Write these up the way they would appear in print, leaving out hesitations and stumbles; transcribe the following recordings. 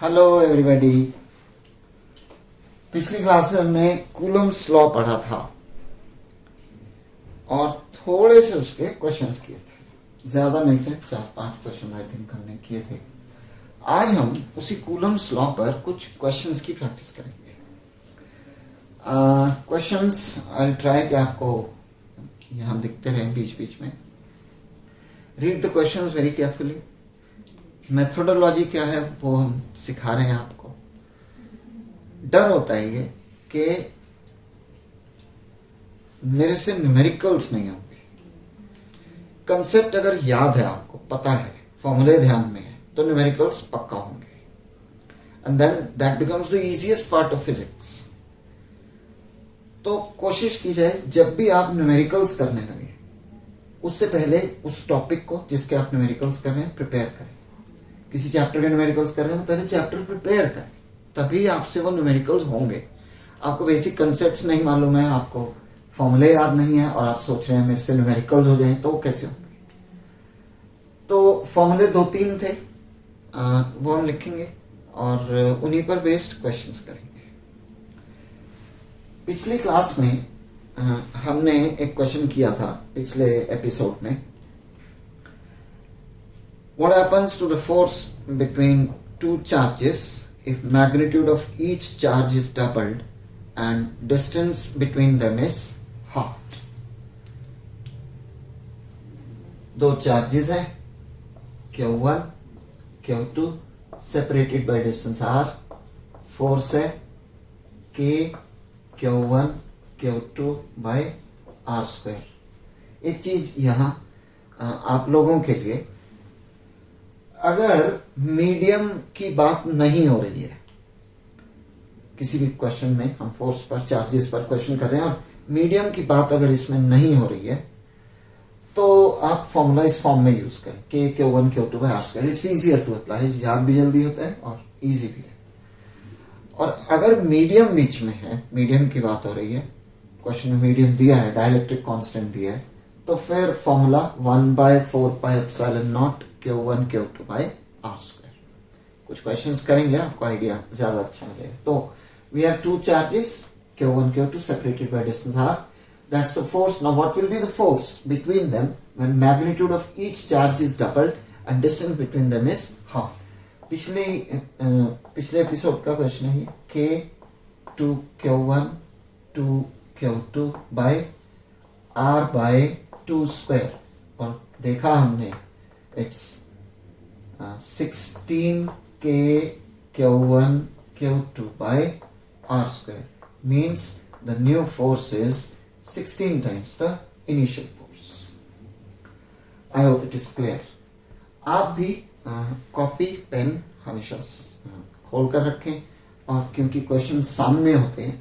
Hello everybody. पिछली class में हमने कूलम्स लॉ पढ़ा था और थोड़े से उसके क्वेश्चंस किए थे, ज्यादा नहीं थे, 4-5 क्वेश्चन आई थिंक हमने किए थे। आज हम उसी कूलम्स लॉ पर कुछ क्वेश्चंस की प्रैक्टिस करेंगे। क्वेश्चंस आई ट्राई कि आपको यहाँ दिखते रहें बीच बीच में। Read the questions very carefully. Methodology क्या है वो हम सिखा रहे हैं आपको। डर होता है ये कि मेरे से न्यूमेरिकल्स नहीं होंगे। कंसेप्ट अगर याद है, आपको पता है, फॉर्मूले ध्यान में है, तो न्यूमेरिकल्स पक्का होंगे। And then that becomes the easiest part of physics. तो कोशिश की जाए जब भी आप न्यूमेरिकल्स करने लगे, उससे पहले उस टॉपिक को जिसके आप न्यूमेरिकल्स कर रहे हैं प्रिपेयर करें। किसी चैप्टर के न्यूमेरिकल्स कर रहे हैं तो पहले चैप्टर प्रिपेयर करें, तभी आपसे वो न्यूमेरिकल्स होंगे। आपको बेसिक कंसेप्ट्स नहीं मालूम है, आपको फॉर्मूले याद नहीं है और आप सोच रहे हैं मेरे से न्यूमेरिकल्स हो जाएं, तो वो कैसे होंगे। तो फॉर्मूले 2-3 थे, वो हम लिखेंगे और उन्हीं पर बेस्ड क्वेश्चंस करेंगे। पिछली क्लास में हमने एक क्वेश्चन किया था पिछले एपिसोड में। What happens to the force between two charges if magnitude of each charge is doubled and distance between them is halved? दो चार्जेस हैं, Q1, Q2, separated by distance R. Force है K, Q1, Q2 by R square। एक चीज यहाँ आप लोगों के लिए, अगर मीडियम की बात नहीं हो रही है, किसी भी क्वेश्चन में हम फोर्स पर, चार्जेस पर क्वेश्चन कर रहे हैं और मीडियम की बात अगर इसमें नहीं हो रही है, तो आप फॉर्मूला इस फॉर्म में यूज करें, K, Q1, Q2 by R square। It's easier to apply, याद भी जल्दी होता है और इजी भी है। और अगर मीडियम बीच में है, मीडियम की बात हो रही है, क्वेश्चन में मीडियम दिया है, डाइलेक्ट्रिक कांस्टेंट दिया है, तो फिर formula 1/4πε0 Q1 Q2 by R square। कुछ क्वेश्चंस करेंगे, आपको आइडिया ज्यादा अच्छा मिलेगा। तो we have two charges Q1 Q2 separated by distance R. That's the force. Now what will be the force between them when magnitude of each charge is doubled and distance between them is half? पिछले episode का question है K2 Q1 2 Q2 by R by 2 square, और देखा हमने it's 16K Q1 Q2 by R square means the new force is 16 times the initial force. I hope it is clear. आप भी copy pen हमेशा खोल कर रखें, और क्योंकि क्वेश्चन सामने होते हैं,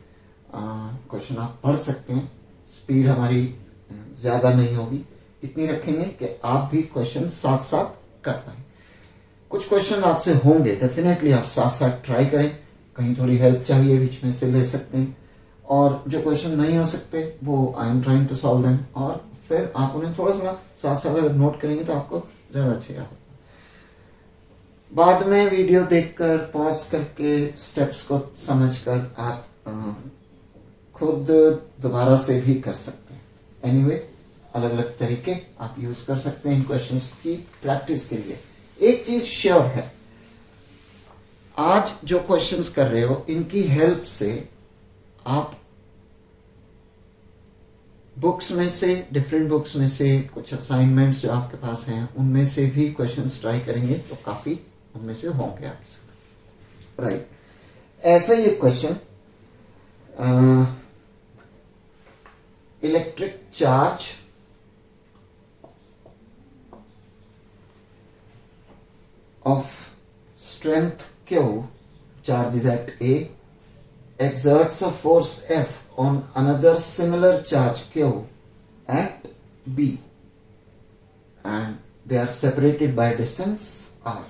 क्वेश्चन आप पढ़ सकते हैं, स्पीड हमारी ज्यादा नहीं होगी, इतनी रखेंगे कि आप भी क्वेश्चन साथ साथ कर पाए। कुछ क्वेश्चन आपसे होंगे, डेफिनेटली आप साथ साथ ट्राई करें, कहीं थोड़ी हेल्प चाहिए बीच में से ले सकते हैं, और जो क्वेश्चन नहीं हो सकते वो I am trying to solve them, और फिर आप उन्हें थोड़ा थोड़ा साथ साथ अगर नोट करेंगे तो आपको ज्यादा अच्छा याद होगा। बाद में वीडियो देखकर पॉज करके स्टेप्स को समझकर आप खुद दोबारा से भी कर सकते हैं। एनीवे, अलग अलग तरीके आप यूज कर सकते हैं इन क्वेश्चंस की प्रैक्टिस के लिए। एक चीज श्योर है, आज जो क्वेश्चंस कर रहे हो, इनकी हेल्प से आप बुक्स में से, डिफरेंट बुक्स में से कुछ असाइनमेंट्स जो आपके पास हैं, उनमें से भी क्वेश्चंस ट्राई करेंगे तो काफी उनमें से होंगे आपसे। राइट, ऐसा ही एक question, electric charge of strength Q, charge is at A, exerts a force F on another similar charge Q at B, and they are separated by distance R.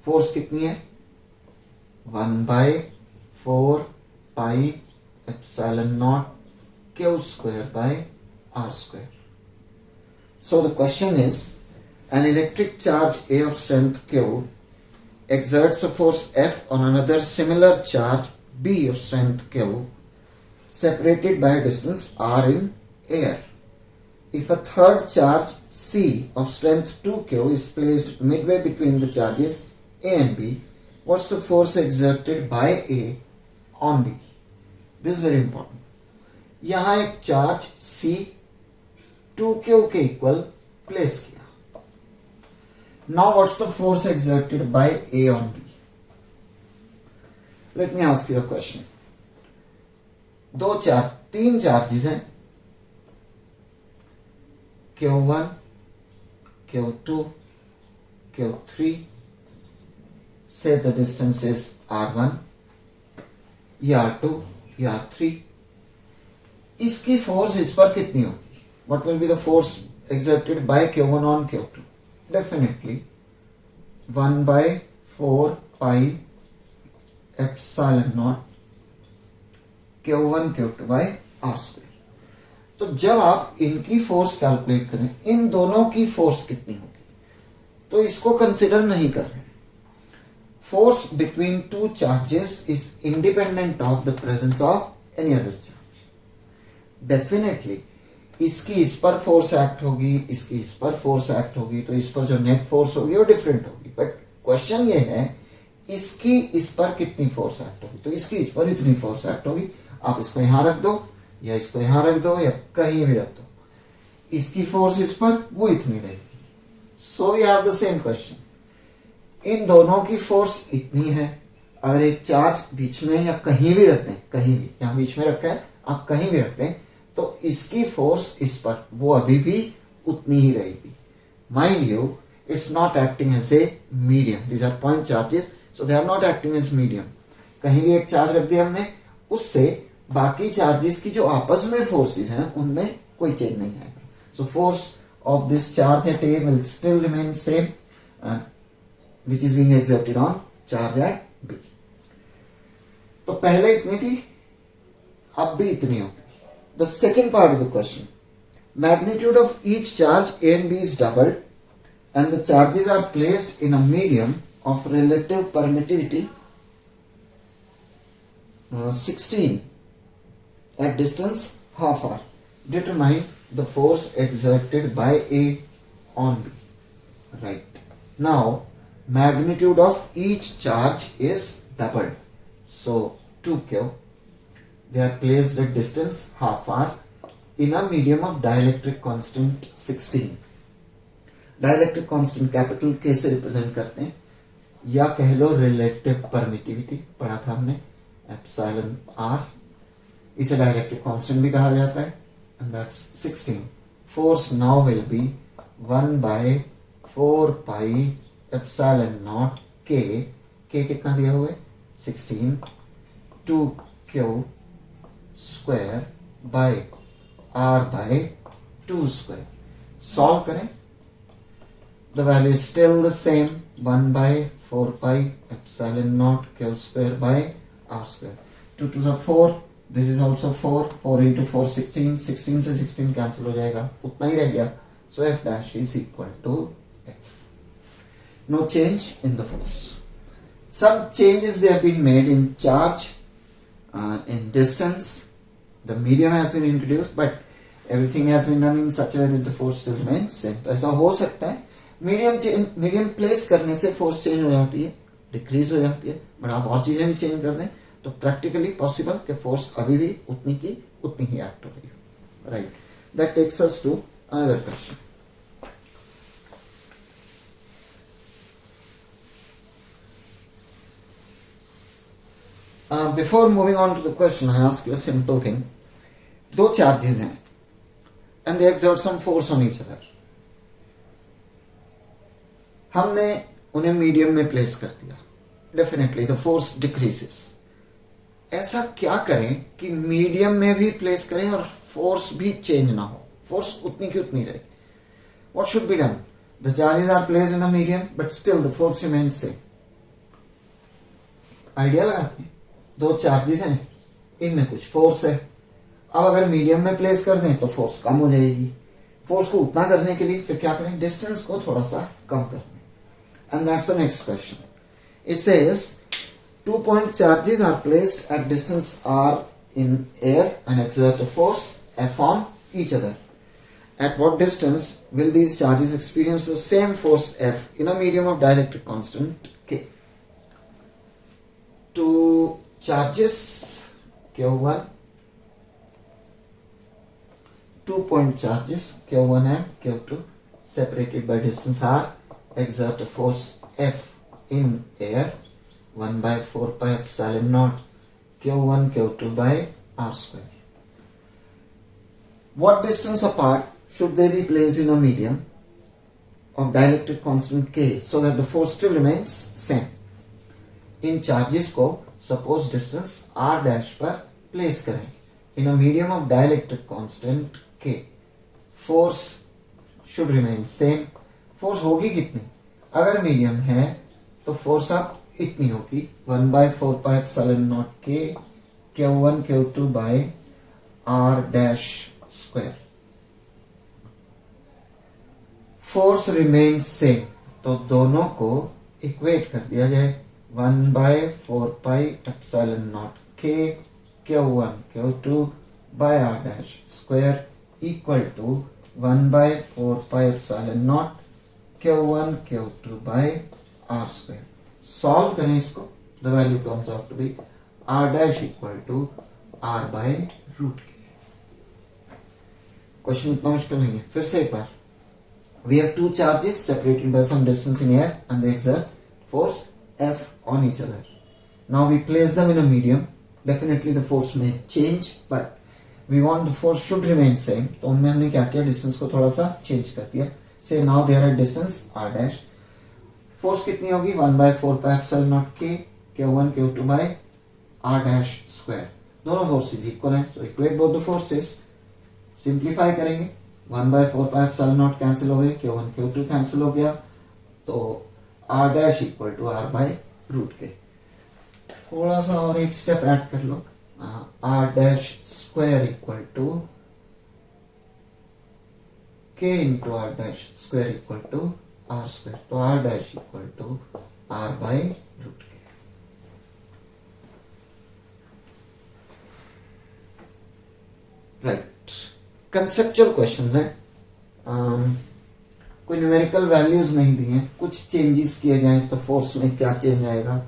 Force कितनी है? 1/4πε0 Q square by R square. So the question is, an electric charge A of strength Q exerts a force F on another similar charge B of strength Q separated by a distance R in air. If a third charge C of strength 2Q is placed midway between the charges A and B, what's the force exerted by A on B? This is very important. यहाँ एक charge C 2Q के equal place किया. Now what's the force exerted by A on B? Let me ask you a question. तीन charges हैं, Q1, Q2, Q3. Say the distance is R1, R2, R3. इसकी force इस पर कितनी होगी? What will be the force exerted by Q1 on Q2? Definitely 1 by 4 pi epsilon naught Q1 Q2 by R square. तो जब आप इनकी force calculate करें, इन दोनों की फोर्स कितनी होगी, तो इसको कंसिडर नहीं कर रहे. Force between two charges is independent of the presence of any other charge. Definitely इसकी इस पर फोर्स एक्ट होगी, इसकी इस पर फोर्स एक्ट होगी, तो इस पर जो नेट फोर्स होगी वो डिफरेंट होगी. बट क्वेश्चन ये है इसकी इस पर कितनी फोर्स एक्ट होगी, तो इसकी इस पर इतनी फोर्स एक्ट होगी. आप इसको यहां रख दो या इसको यहां रख दो या कहीं भी रख दो, इसकी फोर्स इस पर वो इतनी रहेगी. So we have the same question. इन दोनों की फोर्स इतनी है. अगर एक चार्ज बीच में या कहीं भी रख दें, कहीं भी, यहां बीच में रखा है, आप कहीं भी रख दें, तो इसकी फोर्स इस पर वो अभी भी उतनी ही रहेगी. Mind you, it's not acting as a medium. These are point charges, so they are not acting as medium. कहीं भी एक चार्ज रख दिया हमने, उससे बाकी चार्जेस की जो आपस में फोर्सेस हैं उनमें कोई चेंज नहीं आएगा. So force of this charge at A will still remain same which is being exerted on charge at B. तो पहले इतनी थी, अब भी इतनी होगी. The second part of the question, magnitude of each charge A and B is doubled and the charges are placed in a medium of relative permittivity 16 at distance half r. Determine the force exerted by A on B. Right. Now, magnitude of each charge is doubled. So, 2Q. They are placed at distance half r in a medium of dielectric constant 16. Dielectric constant capital K से represent करते हैं, या कह लो relative permittivity, पढ़ा था हमने, epsilon r. इसे dielectric constant भी कहा जाता है, and that's 16. Force now will be 1 by 4 pi epsilon naught K. K कितना दिया हुआ है? 16. 2Q square by r by 2 square. Solve करें, the value is still the same, 1 by 4 pi epsilon naught Q square by r square. 2 to the 4, this is also 4, 4 into 4 16, 16 से 16 cancel हो जाएगा, उतना ही रह गया. So f dash is equal to f. No change in the force. Some changes they have been made in charge, in distance. The medium has been introduced, but everything has been done in such a way that the force still remains same. तो ऐसा हो सकता है medium place करने से force change हो जाती है, डिक्रीज हो जाती है, बट आप और चीजें भी चेंज कर दें तो प्रैक्टिकली पॉसिबल कि फोर्स अभी भी उतनी की उतनी ही एक्ट हो रही है. Right. That takes us to another question. Before moving on to the question, I ask you a simple thing. दो चार्जेस हैं and they exert some force on each other. हमने उन्हें मीडियम में प्लेस कर दिया, डेफिनेटली द फोर्स डिक्रीजेस. ऐसा क्या करें कि मीडियम में भी प्लेस करें और फोर्स भी चेंज ना हो, फोर्स उतनी की उतनी रहे. What should be done? The charges are placed in a medium but still the force remains same. Idea लगाते हैं, दो चार्जेस हैं, इनमें कुछ फोर्स है. अब अगर मीडियम में प्लेस कर दें तो फोर्स कम हो जाएगी. फोर्स को उतना करने के लिए फिर क्या करें? डिस्टेंस को थोड़ा सा कम कर दें. And that's the next question. It says 2-point charges are placed at distance r in air and exert a force F on each other. At what distance will these charges experience the same force F in a medium of dielectric constant K? Two charges Q1, 2-point charges Q1 and Q2 separated by distance r exert a force F in air 1 by 4 pi epsilon naught Q1 Q2 by r square. What distance apart should they be placed in a medium of dielectric constant K so that the force still remains same? इन charges को suppose distance r dash पर place करें in a medium of dielectric constant K. Force should remain same. Force होगी कितनी? अगर medium है तो force अब इतनी होगी 1 by 4 pi epsilon naught K Q1 Q2 by r dash square. Force remain same तो दोनों को इक्वेट कर दिया जाए 1 by 4 pi epsilon naught K Q1 Q2 by r dash square equal to 1 by 4 pi epsilon naught Q1 Q2 by r square. Solve करें इसको. The value comes out to be r dash equal to r by root K. Question इतना मुश्किल नहीं है. फिर से एक बार. We have two charges separated by some distance in air and they exert force F on each other. Now we place them in a medium. Definitely the force may change, but we want the force should remain same. तो उनमें हमने क्या किया? Distance को थोड़ा सा change कर दिया. Say now they are at distance r dash. Force कितनी होगी? 1 by 4 pi epsilon naught K Q1 Q2 by r dash square. दोनों फोर्सेज इक्वल हैं, so equate both the forces. Simplify करेंगे. 1 by 4 pi epsilon naught cancel हो गए, Q1 Q2 cancel हो गया, तो r dash equal to r by root K. थोड़ा सा और एक स्टेप ऐड कर लो. r dash square equal to K into r dash square equal to r square. तो r dash equal to r by root K. Right. Conceptual question है. कोई numerical values नहीं दी हैं, कुछ चेंजेस किए जाएं तो फोर्स में क्या चेंज आएगा.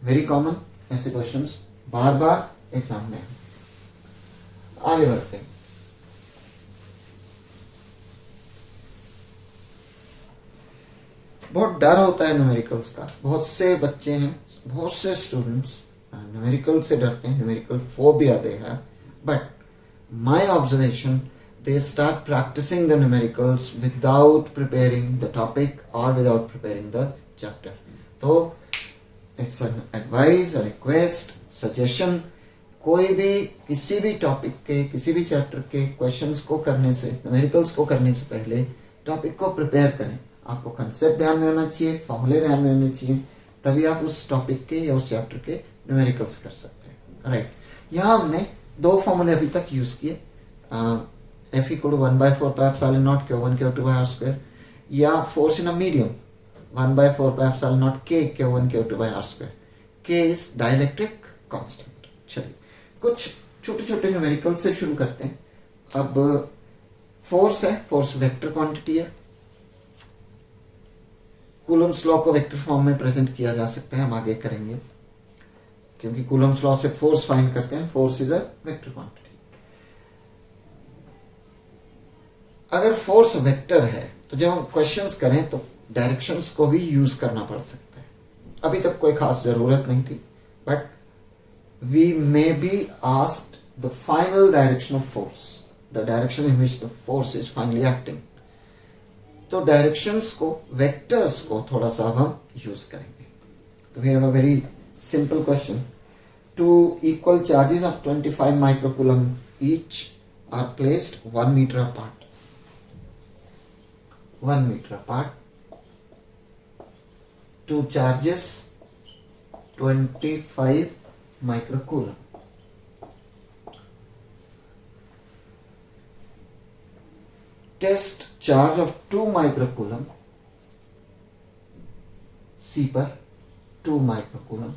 वेरी कॉमन ऐसे क्वेश्चंस बार बार एग्जाम में. आगे बढ़ते हैं. बहुत डर होता है न्यूमेरिकल्स का. बहुत से बच्चे हैं, बहुत से स्टूडेंट्स न्यूमेरिकल से डरते हैं. न्यूमेरिकल फोबिया दे हैं. But my observation, they start practicing the numericals without preparing the topic or without preparing the chapter. So it's an advice, a request, suggestion. कोई भी किसी भी टॉपिक के किसी भी चैप्टर के क्वेश्चंस को करने से, न्यूमेरिकल्स को करने से पहले टॉपिक को प्रिपेयर करें. आपको कंसेप्ट ध्यान में होना चाहिए, फॉर्मूले ध्यान में होने चाहिए, तभी आप उस टॉपिक के या उस चैप्टर के न्यूमेरिकल्स कर सकते हैं. राइट. यहाँ हमने दो फॉर्मूले अभी तक यूज किए. F equal to 1 by 4 pi epsilon naught Q1 Q2 by r square या force in a medium 1 by 4 pi epsilon naught K Q1 Q2 by r square. K is dielectric constant. चलिए कुछ छोटे छोटे numerical से शुरू करते हैं. अब फोर्स है, फोर्स वेक्टर क्वांटिटी है. कूलम्स लॉ को वेक्टर फॉर्म में प्रेजेंट किया जा सकता है, हम आगे करेंगे, क्योंकि कूलम्स लॉ से फोर्स फाइंड करते हैं. Force is a vector quantity. अगर फोर्स वेक्टर है तो जब हम क्वेश्चंस करें तो डायरेक्शंस को भी यूज करना पड़ सकता है. अभी तक कोई खास जरूरत नहीं थी, but we may be asked the final direction of force, the direction in which the force is finally acting. तो डायरेक्शंस को, वेक्टर्स को थोड़ा सा हम यूज करेंगे. तो we have a very simple question. Two equal charges of 25 microcoulomb each are placed 1 meter apart. 1 meter apart. Two charges 25 microcoulomb. Test charge of 2 microcoulomb C पर 2 microcoulomb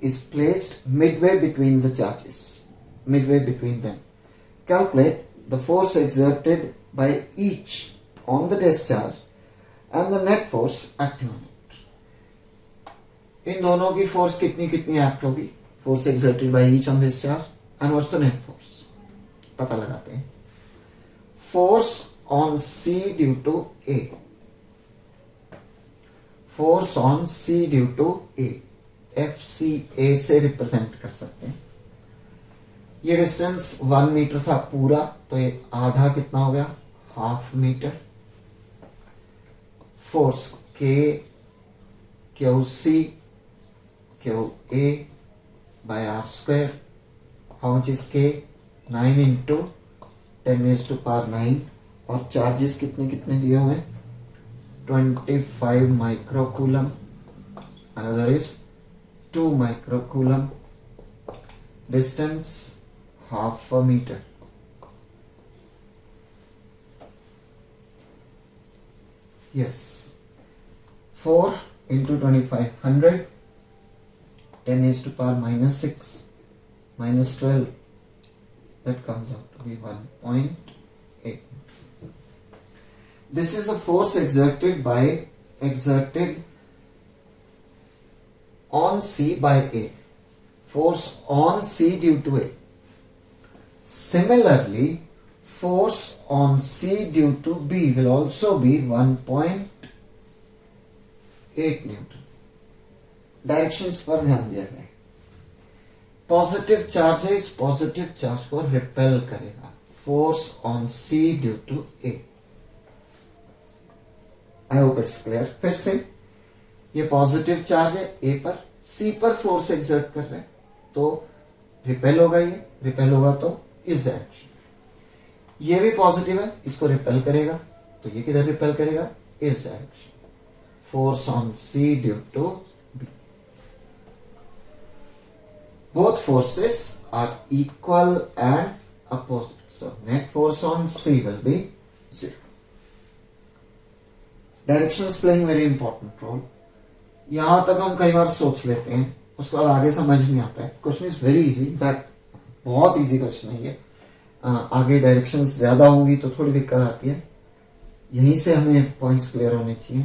is placed midway between the charges, midway between them. Calculate the force exerted by each on the discharge and the net force acting on it. इन दोनों की force कितनी कितनी act होगी? Force exerted by each on discharge and what's the net force? पता लगाते हैं. Force on C due to A. Force on C due to A. FCA से represent कर सकते हैं. ये डिस्टेंस 1 मीटर था पूरा, तो ये आधा कितना हो गया? Half metre. Force K QC QA by R square. How much is K? 9 into 10 raised to power 9. और चार्जेस कितने कितने दिए हुए हैं? 25 microcoulomb. Another is 2 microcoulomb. Distance half a meter. Yes. 4 into 2500. 10 raised to power minus 6 minus 12. That comes out to be 1.8. This is a force exerted on C by A. Force on C due to A. Similarly, force on C due to B will also be 1.8 Newton. Directions पर ध्यान दिया गया. Positive charge है, इस positive charge को repel करेगा. Force on C due to A. I hope it's clear. फिर से ये पॉजिटिव चार्ज है A पर, C पर फोर्स एक्सर्ट कर रहे हैं, तो रिपेल होगा. ये रिपेल होगा तो इस डायरेक्शन. ये भी पॉजिटिव है, इसको रिपेल करेगा, तो ये किधर रिपेल करेगा? इस direction. Force on C due to B. Both forces are equal and opposite. So net force on C will be 0. Directions playing very important role. यहां तक हम कई बार सोच लेते हैं, उसके बाद आगे समझ नहीं आता है. Question is very easy. In fact बहुत इजी क्वेश्चन है ये. आगे डायरेक्शंस ज्यादा होंगी तो थोड़ी दिक्कत आती है. यहीं से हमें पॉइंट्स क्लियर होने चाहिए.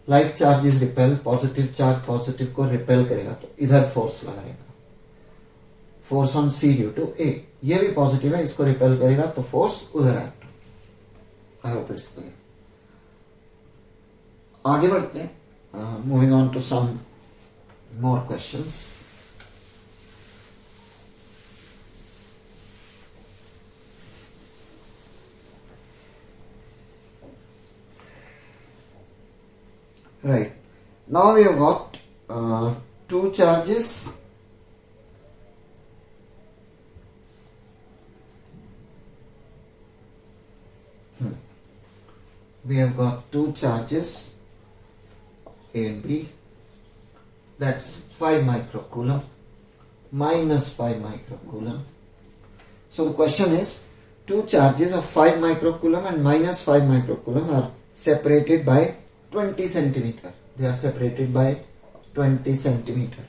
Like charge is repel. Positive charge positive को रिपेल करेगा, तो इधर फोर्स लगाएगा. Force on C due to A. ये भी पॉजिटिव है, इसको रिपेल करेगा, तो फोर्स उधर act. I hope it's clear. आगे बढ़ते हैं. Moving on to some more questions. Right. Now we have got two charges. We have got two charges A and B. That's 5 microcoulomb minus 5 microcoulomb. So the question is, two charges of 5 microcoulomb and minus 5 microcoulomb are separated by 20 centimeter. They are separated by 20 centimeter.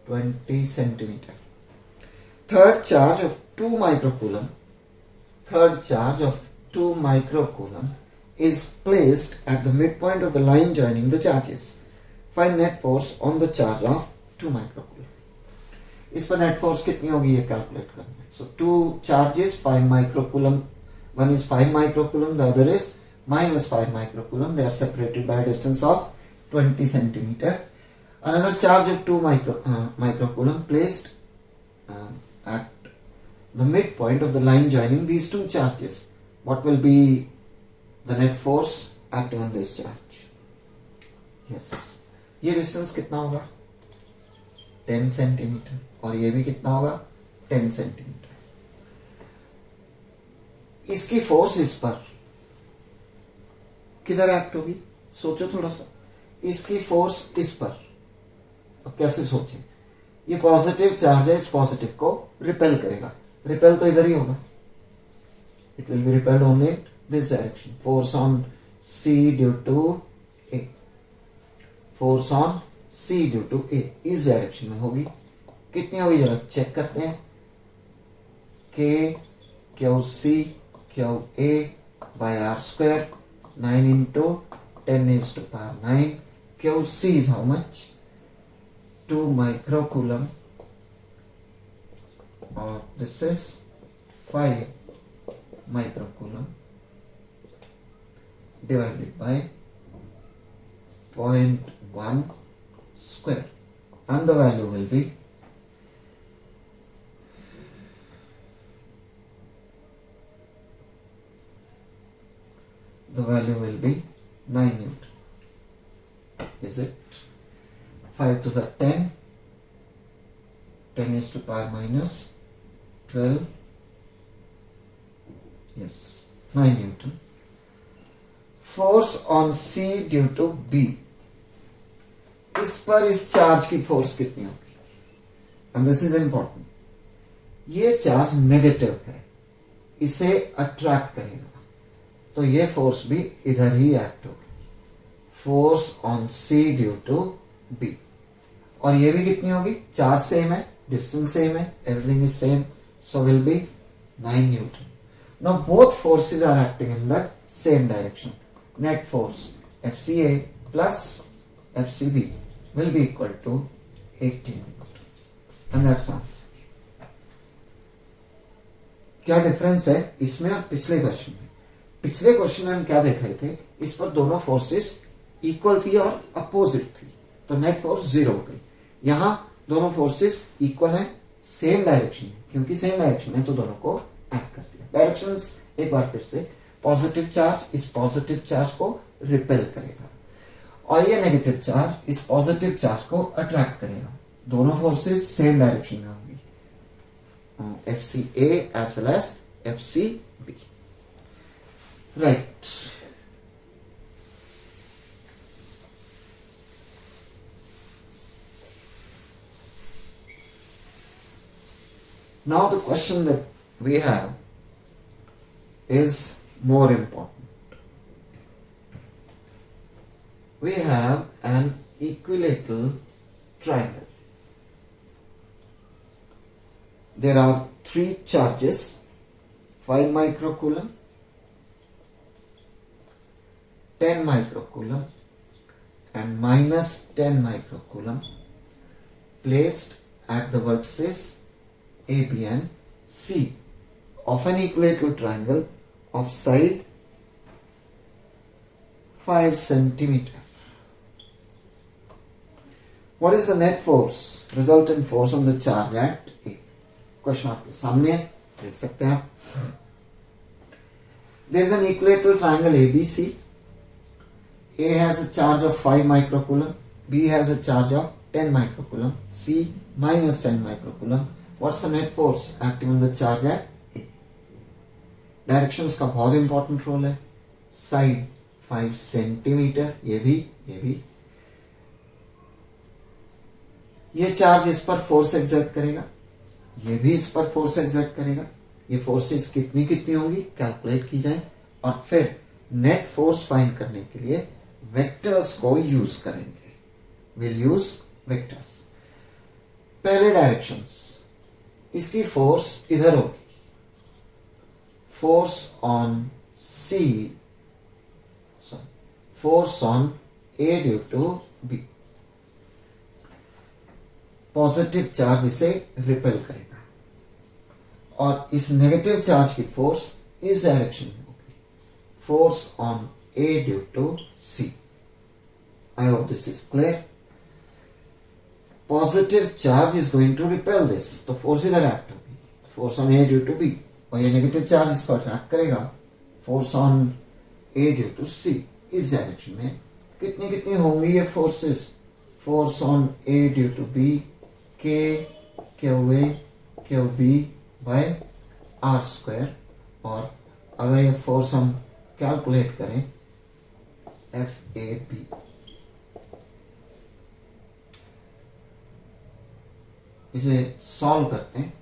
20 centimeter. Third charge of 2 microcoulomb. Third charge of 2 microcoulomb is placed at the midpoint of the line joining the charges. Find net force on the charge of 2 microcoulomb. इस पर net force कितनी होगी ये calculate करना है. So two charges 5 microcoulomb. One is 5 microcoulomb, the other is minus 5 microcoulomb. They are separated by a distance of 20 centimeter. Another charge of 2 microcoulomb placed at the midpoint of the line joining these two charges. What will be the net force acting on this charge? Yes. ये distance कितना होगा? 10 centimetre. और ये भी कितना होगा? 10 centimetre. इसकी force इस पर किधर एक्ट होगी? सोचो थोड़ा सा. इसकी फोर्स इस पर. अब कैसे सोचें? ये पॉजिटिव चार्ज है, इस पॉजिटिव को रिपेल करेगा. रिपेल तो इधर ही होगा. It will be repelled only in this direction. Force on C due to A. Force on C due to A इस डायरेक्शन में होगी। कितनी होगी जरा चेक करते हैं। K Q C Q A by R square 9 into 10 raised to power 9. QC is how much? 2 microcoulomb, or this is 5 microcoulomb divided by 0.1 square, and the value will be the value will be 9 Newton. Is it? 5 to the 10, 10 is to power minus 12, yes, 9 Newton. Force on C due to B. इस पर इस charge की force कितनी होगी? And this is important. ये charge negative है, इसे attract करेगा, तो ये फोर्स भी इधर ही एक्ट होगी। Force on C due to B, और ये भी कितनी होगी? चार्ज सेम है, डिस्टेंस सेम है, everything is same, so will be 9 newton. Now both forces are acting in the same direction. Net force FCA plus FCB will be equal to 18 Newton, and that's answer. क्या difference है इसमें और पिछले question में? पिछले question में हम क्या देख रहे थे? इस पर दोनों फोर्सेस इक्वल थी और अपोजिट थी, तो नेट फोर्स 0 हो गई. यहाँ दोनों फोर्सेस इक्वल हैं, सेम डायरेक्शन में, क्योंकि सेम डायरेक्शन है तो दोनों को एक्ट करती है. डायरेक्शंस एक बार फिर से, पॉजिटिव चार्ज इस पॉजिटिव चार्ज को रिपेल करेगा और ये नेगेटिव चार्ज इस पॉजिटिव चार्ज को अट्रैक्ट करेगा. दोनों फोर्सेस सेम डायरेक्शन में होंगी, FCA as well as FCB. Right. Now the question that we have is more important. We have an equilateral triangle. There are 3 charges, 5 microcoulomb, 10 microcoulomb and minus 10 microcoulomb placed at the vertices A, B and C of an equilateral triangle of side 5 centimeter. What is the net force, resultant force on the charge at A? Question आपके सामने है, देख सकते हैं आप. There is an equilateral triangle ABC. A has a charge of 5 microcoulomb, B has a charge of 10 microcoulomb, C minus 10 microcoulomb. What's the net force acting on the charge at A? Directions का बहुत important role है. Side 5 centimetre, ये भी. ये charge इस पर force exert करेगा, ये भी इस पर फोर्स एक्सर्ट करेगा. ये फोर्सेस कितनी कितनी होंगी कैलकुलेट की जाए और फिर नेट फोर्स फाइंड करने के लिए वेक्टर्स को यूज करेंगे. Will use vectors. पहले डायरेक्शंस, इसकी फोर्स इधर होगी, force on C, force on A due to B. Positive charge इसे रिपेल करेगा और इस नेगेटिव चार्ज की फोर्स इस डायरेक्शन में होगी, force on A due to C. I hope this is clear. Positive charge is going to repel this, तो force इधर एक्ट होगी, force on A due to B, और ये नेगेटिव चार्ज इसको अट्रैक्ट करेगा, force on A due to C. इस direction में कितनी कितनी होंगी ये forces? Force on A due to B K QA QB by R square, और अगर ये फोर्स हम कैलकुलेट करें FAB, इसे सॉल्व करते हैं.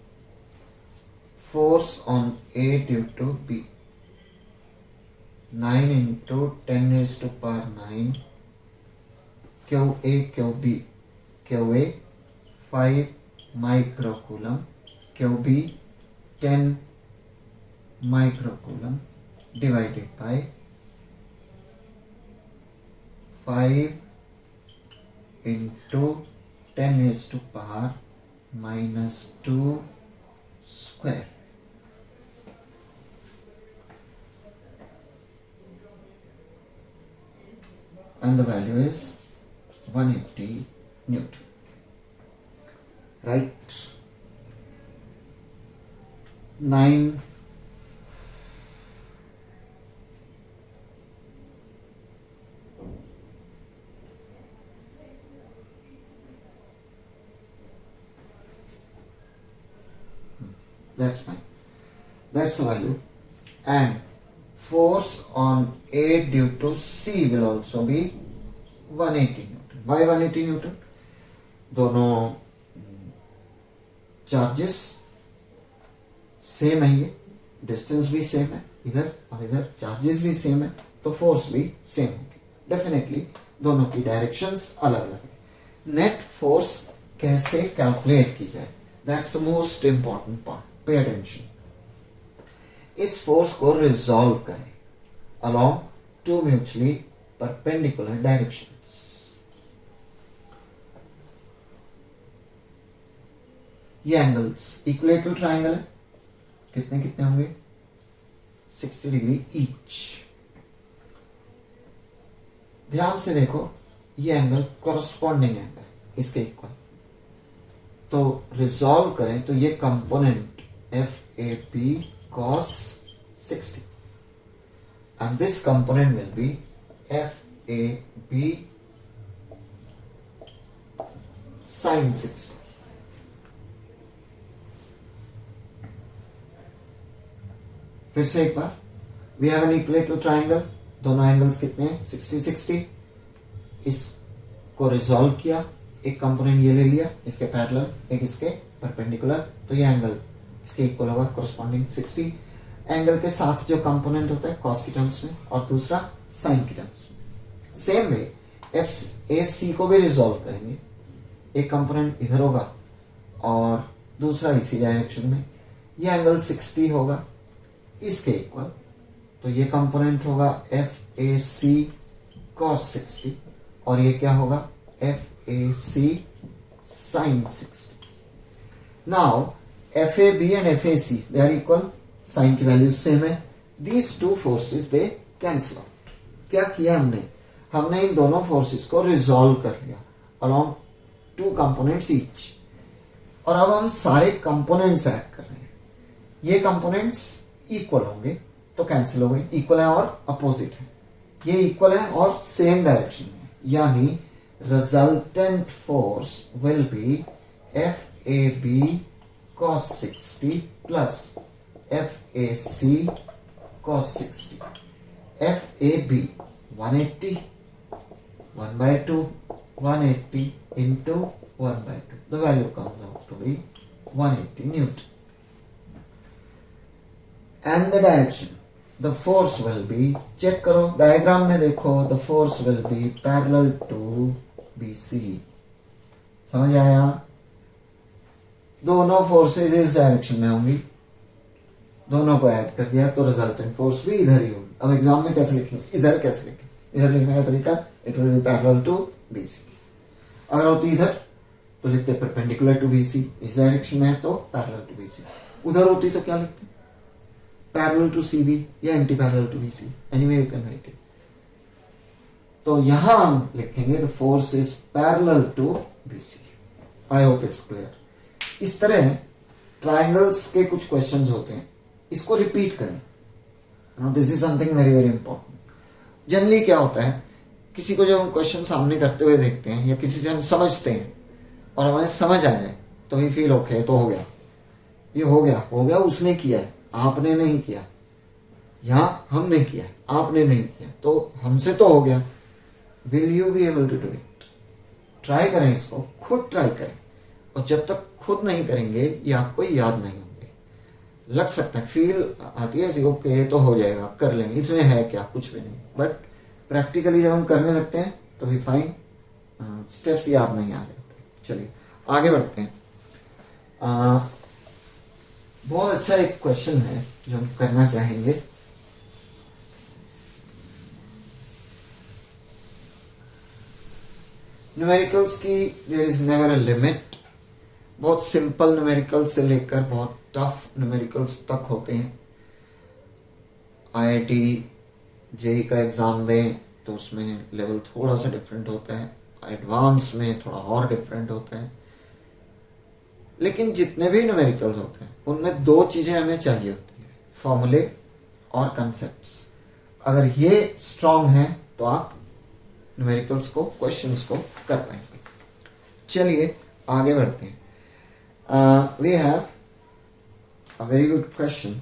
Force on A due to B 9 into 10 raised to power 9 QA QB Q A 5 microcoulomb, Q B 10 microcoulomb divided by 5 into 10 raised to power minus 2 square. And the value is 180 Newton. Right? 9. That's fine. That's the value. And force on A due to C will also be 180 Newton. Why 180 Newton? दोनों charges same है, ये distance भी same है इधर और इधर, charges भी same है, तो फोर्स भी सेम होगी. डेफिनेटली दोनों की डायरेक्शंस अलग अलग है. नेट फोर्स कैसे कैलकुलेट की जाए, that's the most important part. Pay attention. इस फोर्स को रिजॉल्व करें along two mutually perpendicular directions. ये एंगल्स इक्विलेटरल ट्राइंगल है, कितने कितने होंगे, 60 डिग्री ईच. ध्यान से देखो, ये एंगल कॉरस्पॉन्डिंग एंगल इसके इक्वल. तो रिजॉल्व करें तो ये component FAB cos 60 and this component will be FAB sin 60. फिर से एक बार, we have an equilateral triangle, दोनों एंगल्स कितने हैं, 60 60. इसको रिजॉल्व किया, एक कंपोनेंट ये ले लिया इसके पैरेलल, एक इसके परपेंडिकुलर, तो ये एंगल इसके इक्वल होगा कॉरस्पॉन्डिंग 60. एंगल के साथ जो कंपोनेंट होता है कॉस की टर्म्स में और दूसरा साइन की टर्म्स में. सेम वे FAC को भी रिजॉल्व करेंगे, एक कंपोनेंट इधर होगा और दूसरा इसी डायरेक्शन में. ये एंगल 60 होगा इसके इक्वल, तो ये कंपोनेंट होगा FAC cos 60 और ये क्या होगा, FAC sin 60. Now FAB and FAC they are equal, sine की वैल्यूज सेम है. These two forces they cancel out. क्या किया हमने इन दोनों फोर्सेस को रिजॉल्व कर लिया along two components each. और अब हम सारे कंपोनेंट्स ऐड कर रहे हैं. ये कंपोनेंट्स इक्वल होंगे तो कैंसिल हो गए, इक्वल है और अपोजिट है. ये इक्वल है और सेम डायरेक्शन में, यानी resultant force will be FAB cos 60 plus FAC cos 60. FAB 180 1 by 2 180 into 1 by 2. The value comes out to be 180 Newton. And the direction, the force will be, check करो diagram में देखो, the force will be parallel to BC. समझ आया? दोनों forces इस direction में होंगी, दोनों को ऐड कर दिया तो रिजल्टेंट फोर्स भी इधर ही होगी. अब एग्जाम में कैसे लिखेंगे, इधर कैसे लिखेंगे, इधर लिखने का तरीका, it will be parallel to BC. अगर होती इधर तो लिखते परपेंडिकुलर टू BC, इस डायरेक्शन में है तो पैरेलल टू BC. उधर होती तो क्या लिखते, पैरेलल टू CB या anti parallel to BC, anyway you can write it. तो यहां हम लिखेंगे the force is parallel to BC. I hope it's clear. इस तरह ट्राइंगल्स के कुछ क्वेश्चंस होते हैं, इसको रिपीट करें. Now this is something very very important. Generally क्या होता है, किसी को जब हम क्वेश्चन सामने करते हुए देखते हैं या किसी से हम समझते हैं और हमें समझ आ जाए तो भी फील ओके, तो हो गया, ये हो गया, उसने किया है, आपने नहीं किया, यहाँ हमने किया है, आपने नहीं किया, तो हमसे तो हो गया. Will you be able to do it? Try करें, इसको खुद ट्राई करें, और जब तक खुद नहीं करेंगे ये आपको याद नहीं होंगे. लग सकता है, फील आती है ओके ये तो हो जाएगा, कर लेंगे, इसमें है क्या, कुछ भी नहीं. बट प्रैक्टिकली जब हम करने लगते हैं तो वी फाइंड स्टेप्स याद नहीं आ रहे होते. चलिए आगे बढ़ते हैं। बहुत अच्छा एक क्वेश्चन है जो हम करना चाहेंगे। न्यूमेरिकल्स की there is never a limit. बहुत सिंपल न्यूमेरिकल से लेकर बहुत टफ न्यूमेरिकल्स तक होते हैं। आईआईटी जेई का एग्ज़ाम दें तो उसमें लेवल थोड़ा सा डिफरेंट होता है, एडवांस में थोड़ा और डिफरेंट होता है। लेकिन जितने भी न्यूमेरिकल्स होते हैं उनमें दो चीज़ें हमें चाहिए होती है, फॉर्मूले और कंसेप्ट्स। अगर ये स्ट्रांग है तो आप न्यूमेरिकल्स को, क्वेश्चंस को कर पाएंगे। चलिए आगे बढ़ते हैं। We have a very good question.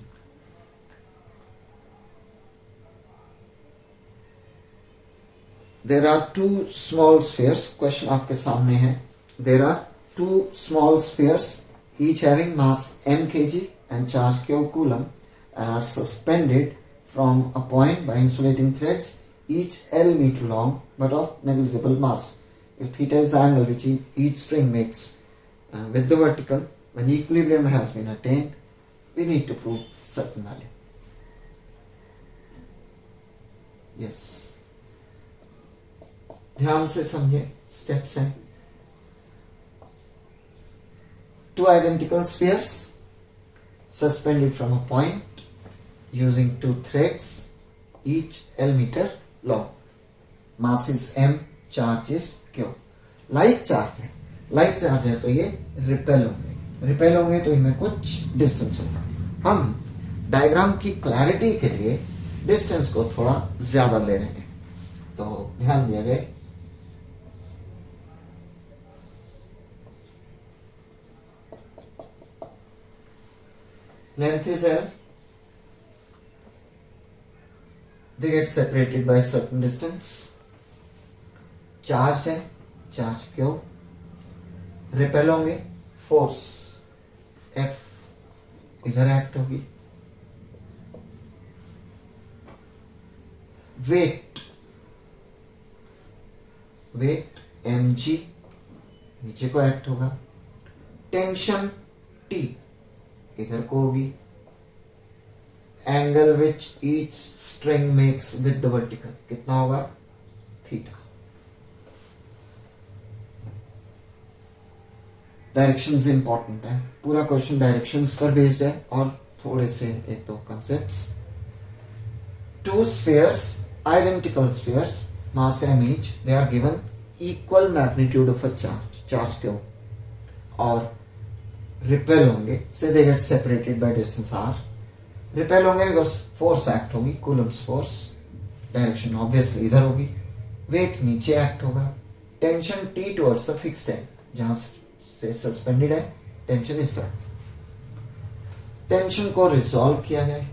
There are two small spheres. Question आपके सामने है। There are two small spheres, each having mass m kg and charge q coulomb, and are suspended from a point by insulating threads, each L meter long, but of negligible mass. If theta is the angle which each string makes with the vertical, when equilibrium has been attained, we need to prove certain value. Yes. ध्यान से समझे, steps हैं। Two identical spheres suspended from a point using two threads, each L meter long. Mass is m, charge is q. Like charge है, like charge है तो ये repel होंगे, repel होंगे तो इनमें कुछ डिस्टेंस होगा। हम डायग्राम की क्लैरिटी के लिए डिस्टेंस को थोड़ा ज्यादा ले रहे हैं, तो ध्यान दिया जाए। Length is L. They get separated by certain distance. Charged है, charge Q. Repel होंगे, force F इधर एक्ट होगी। Weight mg नीचे को एक्ट होगा। Tension T इधर को होगी। Angle which each string makes with the vertical कितना होगा, थीटा। डायरेक्शंस इंपॉर्टेंट है, पूरा क्वेश्चन डायरेक्शंस पर बेस्ड है और थोड़े से एक दो concepts. Two spheres, identical spheres, mass m each, they are given equal magnitude of a charge Q, और रिपेल होंगे, से they get separated by distance r। Repel होंगे बिकॉज फोर्स एक्ट होगी, कूलम्स फोर्स, डायरेक्शन ऑब्वियसली इधर होगी। Weight नीचे act होगा। Tension T towards the fixed end, जहां से सस्पेंडेड है टेंशन इस तरफ। टेंशन को रिजॉल्व किया जाए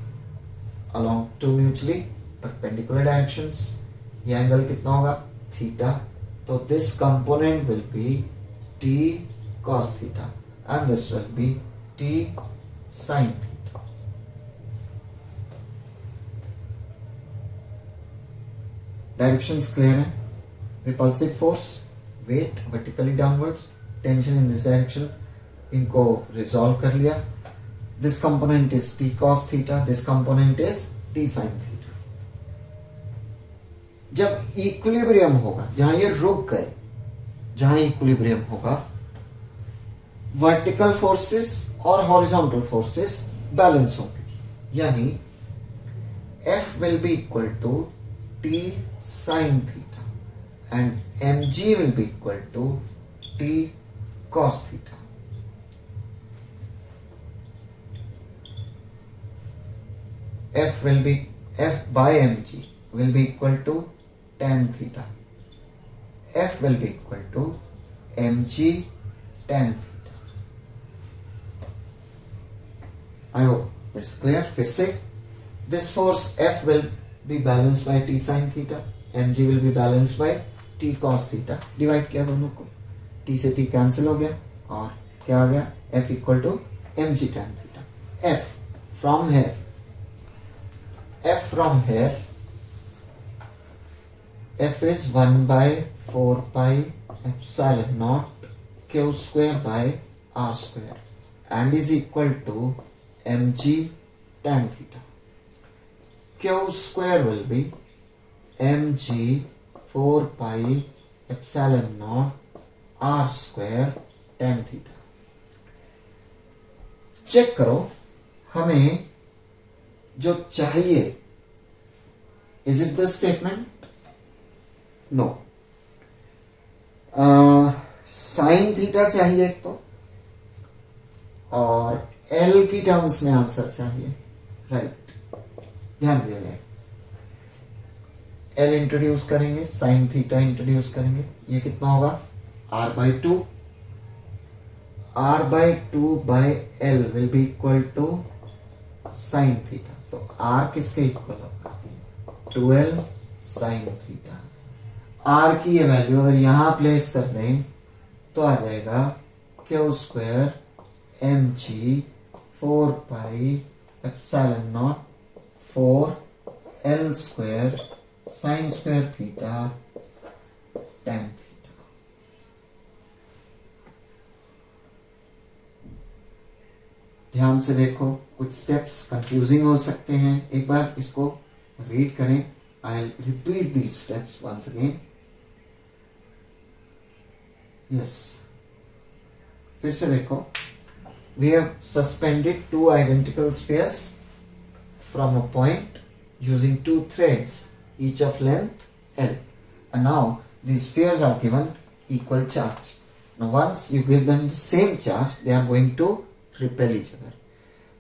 along two mutually perpendicular directions. ये एंगल कितना होगा, थीटा। तो this component will be T cos theta and this will be T sin theta. Directions clear है। Repulsive force, weight vertically downwards, tension in this direction, इनको resolve कर लिया। This component is T cos theta, this component is T sin theta. जब equilibrium होगा, जहां ये रुक गए, जहां equilibrium होगा, वर्टिकल फोर्सेस और हॉरिजॉन्टल फोर्सेस बैलेंस होंगे, यानी F will be equal to T sin theta and mg will be equal to T cos theta. F by mg will be equal to tan theta. F will be equal to mg tan theta. I hope it's clear. फिर से this force F will be balanced by T sin theta, mg will be balanced by T cos theta. Divide किया दोनों को, T से T cancel हो गया और क्या आ गया, F equal to mg tan theta. F from here, F is 1 by 4 pi epsilon naught Q square by R square and is equal to mg tan theta. Q square will be mg 4 pi epsilon naught R square tan theta. Check करो हमें जो चाहिए, is it the statement? No. Sine theta चाहिए एक तो, और L की terms में आंसर चाहिए. राइट, ध्यान दिया जाए. एल इंट्रोड्यूस करेंगे, साइन थीटा इंट्रोड्यूस करेंगे. ये कितना होगा? r by 2. r by 2 by l will be equal to sin theta. तो r किसके इक्वल होगा? 12 sin theta. r की ये वैल्यू अगर यहां प्लेस कर दें तो आ जाएगा q square mg 4 pi epsilon not 4 l square sin square theta tan theta. ध्यान से देखो, कुछ स्टेप्स कंफ्यूजिंग हो सकते हैं. एक बार इसको रीड करें. I repeat these steps once again. Yes, फिर से देखो. We have suspended two identical spheres from a point using two threads each of length L, and now these spheres are given equal charge. Now once you give them the same charge, they are going to repel each other.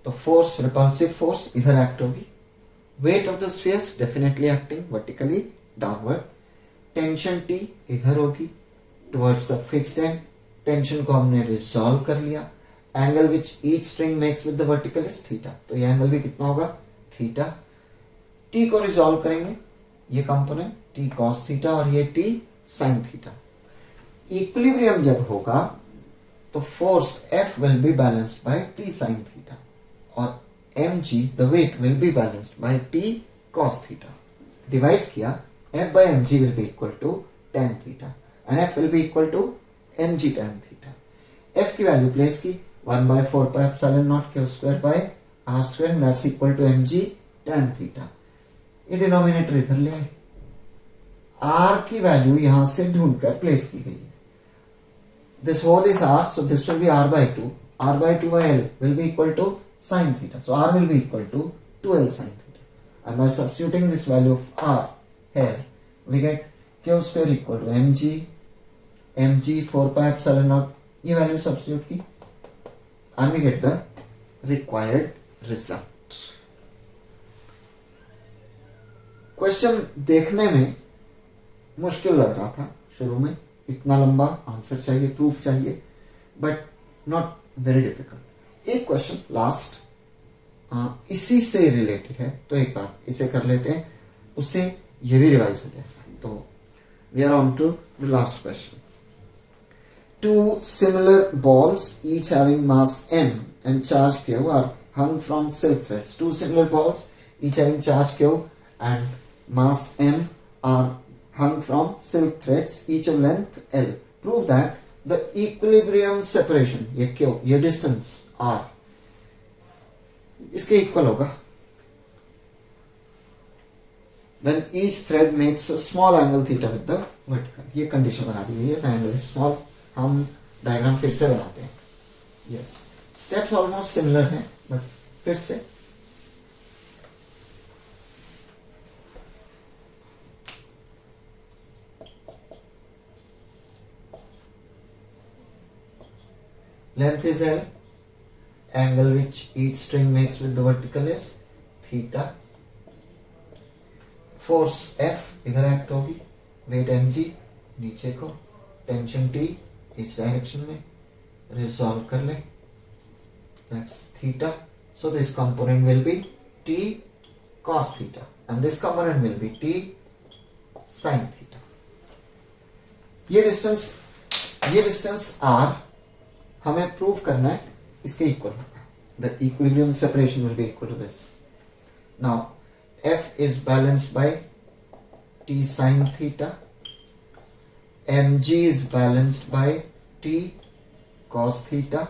तो force, repulsive force इधर act होगी. Weight of the spheres definitely acting vertically downward. Tension T इधर होगी towards the fixed and. Tension को हमने resolve कर लिया. Angle which each string makes with the vertical is theta. तो ये एंगल भी कितना होगा? थीटा. T को रिजॉल्व करेंगे, ये कंपोनेंट T cos थीटा और ये T sin थीटा. इक्विलिब्रियम जब होगा तो force F will be balanced by T sin theta और mg the weight will be balanced by T cos theta. Divide किया, F by mg will be equal to tan theta and F will be equal to mg tan theta. F की value place की 1 by 4 pi epsilon naught q square by r square and that's equal to mg tan theta. ये denominator इधर ले आए. r की value यहां से ढूंढकर place की गई है. This whole is r, so this will be r by 2. r by 2 by l will be equal to sin theta. So r will be equal to 2l sin theta. And by substituting this value of r here, we get q square equal to mg 4 pi epsilon naught. ये value substitute की and we get the required result. Question देखने में मुश्किल लग रहा था शुरू में. इतना लंबा आंसर चाहिए, प्रूफ चाहिए, बट नॉट वेरी डिफिकल्ट. एक क्वेश्चन लास्ट इसी से रिलेटेड है, तो एक बार इसे कर लेते हैं, उससे ये भी रिवाइज हो जाएगा. तो we are on to the last question. Two similar balls, each having mass m and charge q, are hung from silk threads. Two similar balls, each having charge q and mass m, are hung from silk threads, each of length l. Prove that the equilibrium separation, ये q, ये distance r, इसके equal होगा when each thread makes a small angle theta with the vertical. ये condition बना दी गई है. The angle is small. हम diagram फिर से बनाते हैं. यस, स्टेप्स ऑलमोस्ट सिमिलर हैं, बट फिर से length is L, angle which each string makes with the vertical is theta, force F इधर एक्ट होगी, वेट mg नीचे को, टेंशन T इस डायरेक्शन में, रिजॉल्व कर ले, that's theta. So this component will be T cos theta and this component will be T sin theta. ये distance R हमें प्रूव करना है, इसके इक्वल होगा. The equilibrium separation will be equal to this. Now F is balanced by T sin theta, mg is balanced by T cos theta.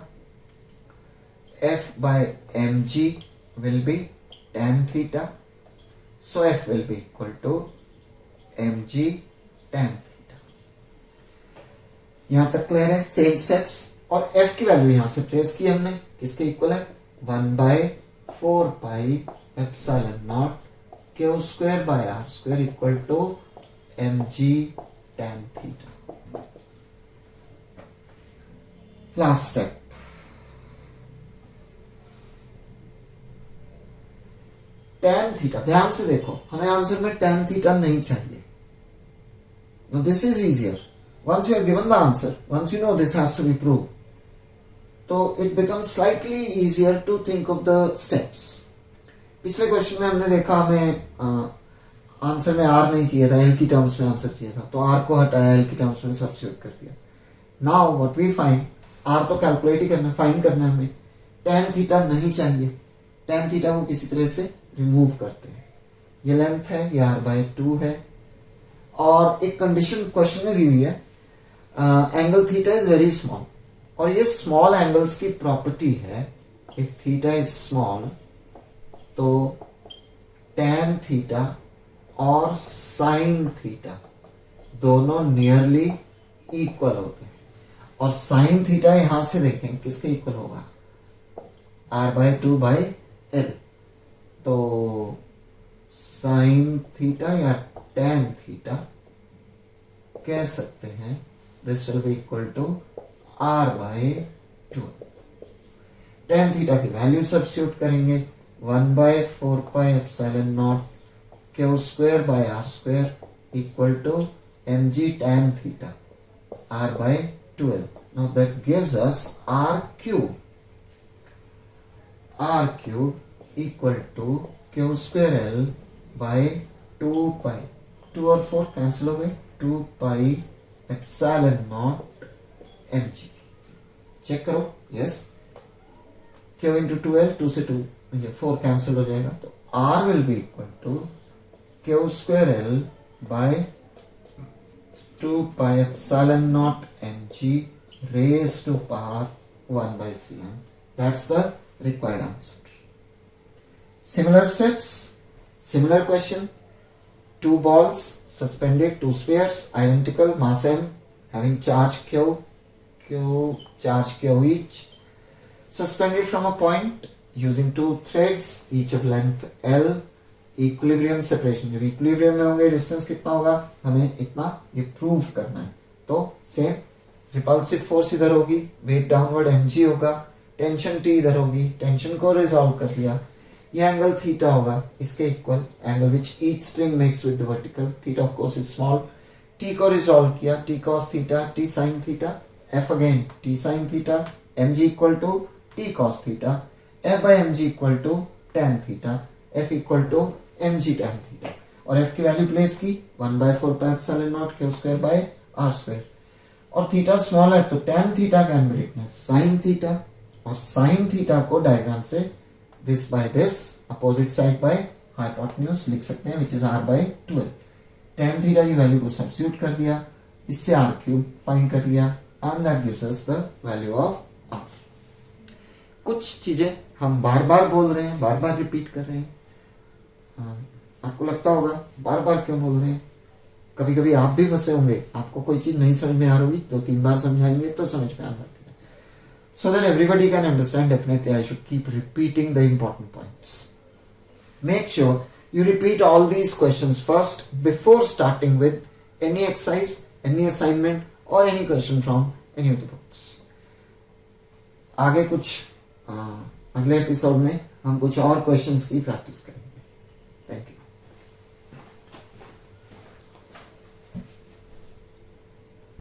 F by mg will be tan theta. So F will be equal to mg tan theta. यहां तक clear है? Same steps. और F की value यहां से place की हमने, किसके इक्वल है? 1/4 pi epsilon naught Q square by R square equal to mg tan theta. Last step. tan theta. ध्यान से देखो, हमें आंसर में tan थीटा नहीं चाहिए. Now this is easier. Once you have given the answer, once you know this has to be proved, so it becomes slightly easier to think of the steps. पिछले question में हमने देखा हमें answer में r नहीं चाहिए था, l की टर्म्स में आंसर चाहिए था, तो r को हटाया, l की टर्म्स में सब्स्टिट्यूट कर दिया. Now what we find, r तो कैलकुलेट ही करना, फाइंड करना है हमें. tan थीटा नहीं चाहिए, tan थीटा को किसी तरह से रिमूव करते हैं. ये लेंथ है, ये r/2 है. और एक कंडीशन क्वेश्चन में दी हुई है, angle theta is very small. और ये स्मॉल एंगल्स की प्रॉपर्टी है, इफ थीटा इज स्मॉल तो tan थीटा और sin थीटा दोनों नियरली इक्वल होते हैं. और sin थीटा यहां से देखें किसके इक्वल होगा? r/2/l. तो sin थीटा या tan थीटा कह सकते हैं this will be equal to r/2. tan theta की वैल्यू सब्स्टिट्यूट करेंगे, 1/4 pi epsilon naught Q square by R square equal to mg tan theta r/2l. Now that gives us r cube equal to Q square L by 2 pi. 2 और 4 cancel हो गए, 2 pi epsilon naught mg. चेक करो. Yes, Q into 2l, 2 से 2 ये 4 cancel हो जाएगा, तो R will be equal to Q square L by 2 pi epsilon naught mg raised to power 1/3, and that's the required answer. Similar steps, similar question. 2 balls suspended, 2 spheres, identical mass m, having charge q charge q each, suspended from a point using 2 threads, each of length l. Equilibrium separation, जब equilibrium में होंगे distance कितना होगा हमें इतना ये prove करना है. तो सेम रिपल्सिव फोर्स इधर होगी, वेट डाउनवर्ड mg होगा, टेंशन t इधर होगी, टेंशन को रिजॉल्व कर लिया. ये एंगल थीटा होगा इसके equal, angle which each string makes with the vertical. Theta of course is small. t को रिजॉल्व किया, t cos theta, t sin theta, f again t sin theta, mg equal to t cos theta, f by mg equal to tan theta, f equal to mg tan theta. और f की value place की 1/4 pi epsilon naught Q square by R square. और theta small है तो tan theta can be written as sin theta, और sin theta को diagram से this by this opposite side by hypotenuse लिख सकते हैं, which is r/2l. tan theta की वैल्यू को सब्स्टिट्यूट कर दिया, इससे r क्यूब फाइंड कर लिया, and that gives us the value of r. कुछ चीजें हम बार बार बोल रहे हैं, बार बार रिपीट कर रहे हैं. आपको लगता होगा बार बार क्यों बोल रहे हैं. कभी कभी आप भी फंसे होंगे, आपको कोई चीज नहीं समझ में आ रही, 2-3 बार समझाएंगे तो समझ में आ जाती है. So that everybody can understand, definitely I should keep repeating the important points. Make sure you repeat all these questions first before starting with any exercise, any assignment or any question from any of the books. आगे कुछ अगले episode में हम कुछ और questions की practice करेंगे. Thank you.